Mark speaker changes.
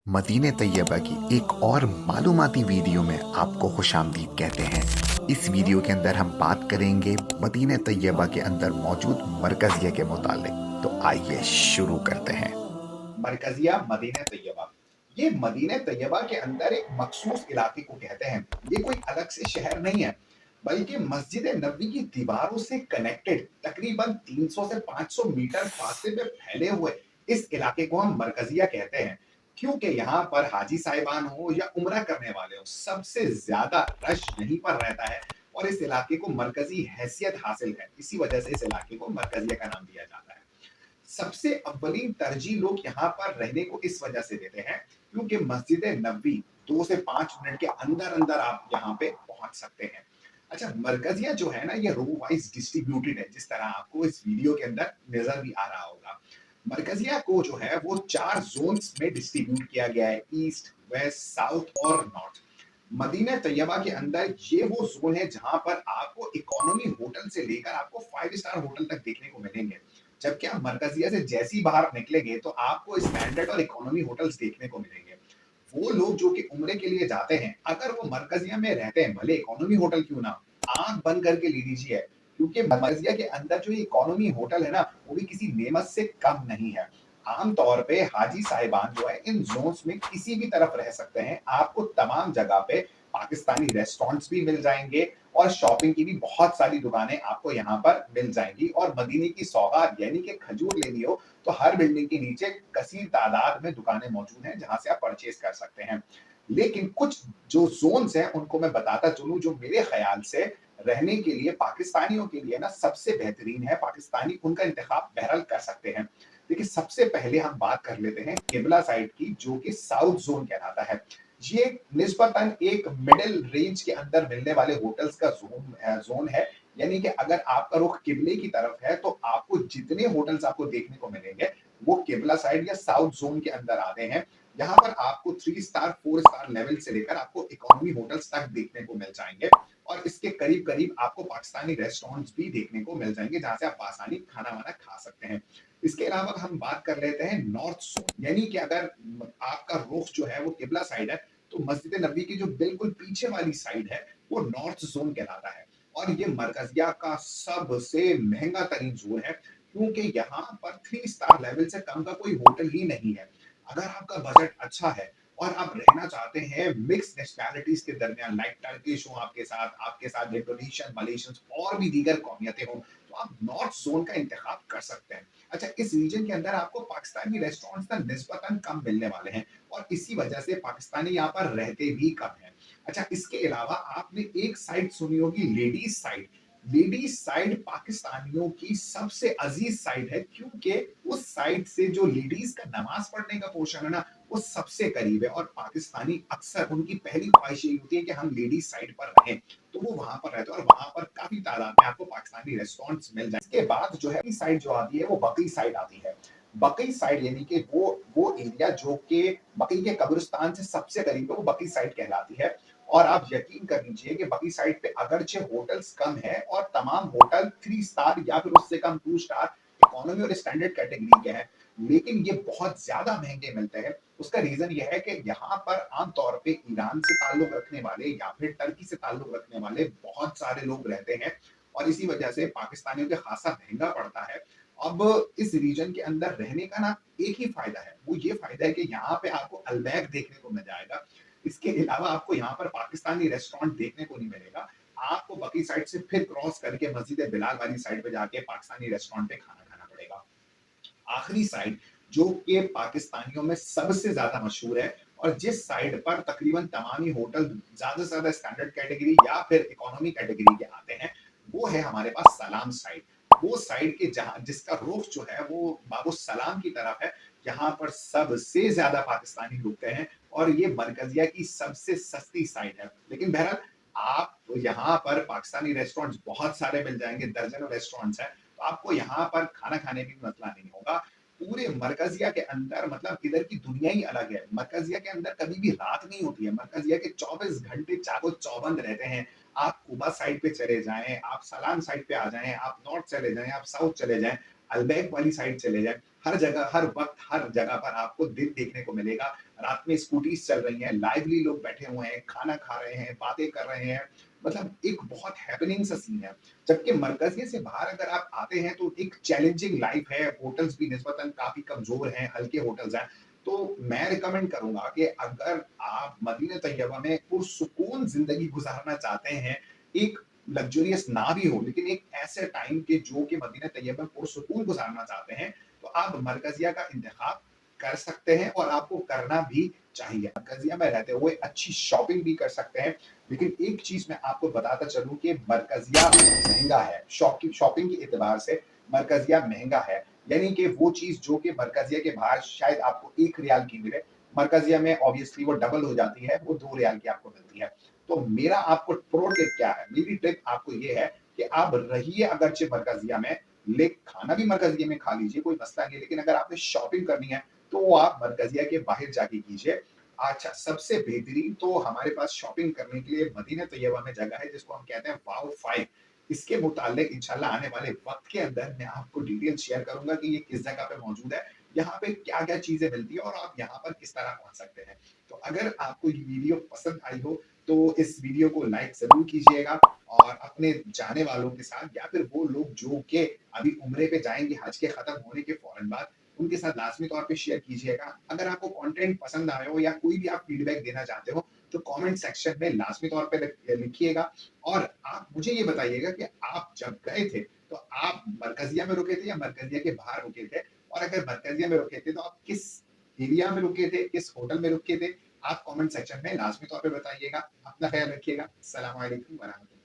Speaker 1: मदीने तैयबा की एक और मालूमाती वीडियो में आपको खुशामदीद कहते हैं। इस वीडियो के अंदर हम बात करेंगे मदीने तैयबा के अंदर मौजूद मरकजिया के मुतालिक। तो आइए शुरू करते हैं।
Speaker 2: मरकजिया मदीना तैयबा। ये मदीना तैयबा के अंदर एक मखसूस इलाके को कहते हैं। ये कोई अलग से शहर नहीं है, बल्कि मस्जिद नबी की दीवारों से कनेक्टेड तकरीबन 300 से 500 मीटर फासले पे फैले हुए इस इलाके को हम मरकजिया कहते हैं। क्योंकि यहाँ पर हाजी साहिबान हो या उम्रा करने वाले हो, सबसे ज्यादा रश यहीं पर रहता है और इस इलाके को मरकजी हैसियत हासिल है। इसी वजह से इस इलाके को मरकजिया का नाम दिया जाता है। सबसे अव्वलीन तरजीह लोग यहाँ पर रहने को इस वजह से देते हैं क्योंकि मस्जिद नबी 2 से 5 मिनट के अंदर अंदर आप यहाँ पे पहुंच सकते हैं। अच्छा, मरकजिया जो है ना, ये रो वाइज डिस्ट्रीब्यूटेड है, जिस तरह आपको इस वीडियो के अंदर नजर भी आ रहा होगा। मरकजिया को जो है वो 4 जोन्स में डिस्ट्रीब्यूट किया गया है: ईस्ट, वेस्ट, साउथ और नॉर्थ। मदीना तैयबा के अंदर ये वो जोन है जहां पर आपको इकोनॉमी होटल से लेकर आपको 5 स्टार होटल तक देखने को मिलेंगे। जबकि आप मरकजिया से जैसे ही बाहर निकलेंगे तो आपको स्टैंडर्ड और इकोनॉमी होटल्स देखने को मिलेंगे। वो लोग जो कि उम्रे के लिए जाते हैं, अगर वो मरकजिया में रहते हैं, भले इकोनॉमी होटल क्यों ना, आंख बंद करके ले लीजिए, क्योंकि मरकजिया के अंदर जो इकोनॉमी होटल है ना, वो भी किसी नेमत से कम नहीं है। आमतौर पे हाजी साहिबान जो है इन जोन्स में किसी भी तरफ रह सकते हैं। आपको तमाम जगह पे पाकिस्तानी रेस्टोरेंट्स भी मिल जाएंगे और शॉपिंग की भी बहुत सारी दुकानें आपको यहाँ पर मिल जाएंगी। और मदीने की सौगात यानी कि खजूर लेनी हो तो हर बिल्डिंग के नीचे कसीर तादाद में दुकानें मौजूद हैं जहां से आप परचेज कर सकते हैं। लेकिन कुछ जो जोन्स हैं उनको मैं बताता चलूं, जो मेरे ख्याल से रहने के लिए पाकिस्तानियों के लिए ना सबसे बेहतरीन है। पाकिस्तानी उनका इंतखाब बहरहाल कर सकते हैं। देखिए, सबसे पहले हम बात कर लेते हैं किबला साइड की, जो कि साउथ जोन कहलाता है। ये निस्बतन एक मिडिल रेंज के अंदर मिलने वाले होटल्स का जोन है। यानी कि अगर आपका रुख किबले की तरफ है तो आपको जितने होटल्स आपको देखने को मिलेंगे वो किबला साइड या साउथ जोन के अंदर आते हैं। यहाँ पर आपको 3 स्टार 4 स्टार लेवल से लेकर आपको इकोनॉमी होटल्स तक देखने को मिल जाएंगे। और इसके करीब करीब आपको पाकिस्तानी रेस्टोरेंट्स भी देखने को मिल जाएंगे जहां से आप आसानी खाना वाना खा सकते हैं। इसके अलावा हम बात कर लेते हैं नॉर्थ जोन। यानी कि अगर आपका रुख जो है वो किबला साइड है तो मस्जिद नबी की जो बिल्कुल पीछे वाली साइड है वो नॉर्थ जोन कहलाता है। और ये मरकजिया का सबसे महंगा तरीन जोन है, क्योंकि यहाँ पर 3 स्टार लेवल से कम का कोई होटल ही नहीं है। अगर आपका बजट अच्छा है और आप रहना चाहते हैं मिक्स नेशनैलिटीज के दरमियान, लाइक टर्किश हो आपके साथ इंडोनेशियन, मलेशियन और भी दीगर कौमियतें हों, तो आप नॉर्थ जोन का इंतखाब कर सकते हैं। अच्छा, इस रीजन के अंदर आपको पाकिस्तानी रेस्टोरेंट्स ना निस्बतन कम मिलने वाले हैं और इसी वजह से पाकिस्तानी यहाँ पर रहते भी कम हैं। अच्छा, इसके अलावा आपने एक साइड सुनी होगी, लेडीज साइड। लेडीज साइड पाकिस्तानियों की सबसे अजीज साइड है, क्योंकि उस साइड से जो लेडीज का नमाज पढ़ने का पोर्शन है ना, वो सबसे करीब है। और पाकिस्तानी अक्सर उनकी पहली ख्वाहिश यही होती है कि हम लेडीज साइड पर रहें, तो वो वहां पर रहते हैं और वहां पर काफी तादाद में आपको पाकिस्तानी रेस्टोरेंट्स मिल जाए। इसके बाद जो है साइड जो आती है वो बकई साइड आती है। बकई साइड यानी कि वो एरिया जो कि बकई के कब्रिस्तान से सबसे करीब है, वो बकई साइड कहलाती है। और आप यकीन कर लीजिए कि बकी साइड पे अगरचे होटल्स कम है और तमाम होटल 3 स्टार या फिर उससे कम 2 स्टार इकोनॉमी और स्टैंडर्ड कैटेगरी के हैं, लेकिन ये बहुत ज्यादा महंगे मिलते हैं। उसका रीजन ये है कि यहाँ पर आमतौर पे ईरान से ताल्लुक रखने वाले या फिर टर्की से ताल्लुक रखने वाले बहुत सारे लोग रहते हैं और इसी वजह से पाकिस्तानियों के खासा महंगा पड़ता है। अब इस रीजन के अंदर रहने का ना एक ही फायदा है, वो ये फायदा है कि यहाँ पे आपको अलबैक देखने को मिल जाएगा। इसके अलावा आपको यहाँ पर पाकिस्तानी रेस्टोरेंट देखने को नहीं मिलेगा। आपको बकी साइड से फिर क्रॉस करके मस्जिद बिलाल वाली साइड पे जाके पाकिस्तानी रेस्टोरेंट पे खाना खाना पड़ेगा। आखिरी साइड जो कि पाकिस्तानियों में सबसे ज्यादा मशहूर है और जिस साइड पर तकरीबन तमाम ही होटल ज्यादा से ज्यादा स्टैंडर्ड कैटेगरी या फिर इकोनॉमी कैटेगरी के आते हैं, वो है हमारे पास सलाम साइड। वो साइड के जहां जिसका रुख जो है वो बाबू सलाम की तरफ है, यहाँ पर सबसे ज्यादा पाकिस्तानी रुकते हैं और ये मरकजिया की सबसे सस्ती साइड है। लेकिन बहरहाल आप यहाँ पर पाकिस्तानी रेस्टोरेंट्स बहुत सारे मिल जाएंगे, दर्जनों रेस्टोरेंट्स हैं, तो आपको यहाँ पर खाना खाने में भी मसला नहीं होगा। पूरे मरकजिया के अंदर मतलब इधर की दुनिया ही अलग है। मरकजिया के अंदर कभी भी रात नहीं होती है। मरकजिया के 24 घंटे चारों चौबंद रहते हैं। आप कुबा साइड पे चले जाएं, आप सलाम साइड पे आ जाएं, आप नॉर्थ चले जाएं, आप साउथ चले जाएं, अल्बैक वाली साइड चले जाएँ, हर जगह, हर वक़्त, हर जगह पर आपको दिन देखने को मिलेगा। रात में स्कूटीज़ चल रही हैं, लाइवली लोग बैठे हुए हैं, खाना खा रहे हैं, बातें कर रहे हैं, मतलब एक बहुत हैपनिंग सा सीन है। जबकि मरकज़िया से बाहर अगर आप आते हैं तो एक चैलेंजिंग लाइफ़ है, होटल्स भी निस्बतन काफ़ी कमज़ोर हैं, हल्के होटल्स हैं। तो मैं रिकमेंड करूँगा कि अगर आप मदीना तैयबा में पुरसुकून ज़िंदगी गुज़ारना चाहते हैं, एक लग्ज़रियस ना भी हो, लेकिन एक ऐसे टाइम के जो कि मदीना तैयबा में पुरसुकून गुज़ारना चाहते हैं, तो आप मरकज़िया का इंतख़ाब कर सकते हैं और आपको करना भी चाहिए। मरकज़िया में रहते हुए अच्छी शॉपिंग भी कर सकते हैं, लेकिन एक चीज़ मैं आपको बताता चलूँ कि मरकज़िया महँगा है। शॉपिंग के एतबार से मरकज़िया महँगा है। यानी कि वो चीज़ जो कि मरकज़िया के बाहर शायद आपको 1 रियाल की मिले, मरकज़िया में ऑब्वियसली वो डबल हो जाती है, वो 2 रियाल की आपको मिलती है। तो मेरा आपको प्रो टिप क्या है? मेरी टिप आपको ये है कि आप रहिए अगरचे मरकज़िया में, ले खाना भी मरकज़िया में खा लीजिए, कोई मसला नहीं है, लेकिन अगर आपने शॉपिंग करनी है, तो वो आप मरकज़िया के बाहर जाके कीजिए। अच्छा, सबसे बेहतरीन तो हमारे पास शॉपिंग करने के लिए मदीना तैयबा में जगह है जिसको हम कहते हैं वाओ 5। इसके मुतालिक इंशाल्लाह आने वाले वक़्त के अंदर मैं आपको डिटेल शेयर करूँगा कि ये किस जगह पे मौजूद है, यहाँ पे क्या-क्या चीज़ें मिलती हैं और आप यहाँ पर किस तरह पहुँच सकते हैं। तो अगर आपको ये वीडियो पसंद आई हो, तो इस वीडियो को लाइक ज़रूर कीजिएगा और अपने जाने वालों के साथ या फिर वो लोग जो कि अभी उम्रे पे जाएँगे हज के खत्म होने के फ़ौरन बाद, उनके साथ लाज़मी तौर पे शेयर कीजिएगा। अगर आपको कंटेंट पसंद आया हो या कोई भी आप फीडबैक देना चाहते हो, तो कमेंट सेक्शन में लाज़मी तौर पे लिखिएगा और आप मुझे ये बताइएगा कि आप जब गए थे, तो आप मरकज़िया में रुके थे या मरकज़िया के बाहर रुके थे? और अगर मरकज़िया में रुके थे, तो आप किस एरिया में रुके थे, किस होटल में रुके थे? आप कमेंट सेक्शन में लाज़मी तौर पे बताइएगा। अपना ख़्याल रखिएगा। अस्सलाम वालेकुम व रहमतुल्लाह।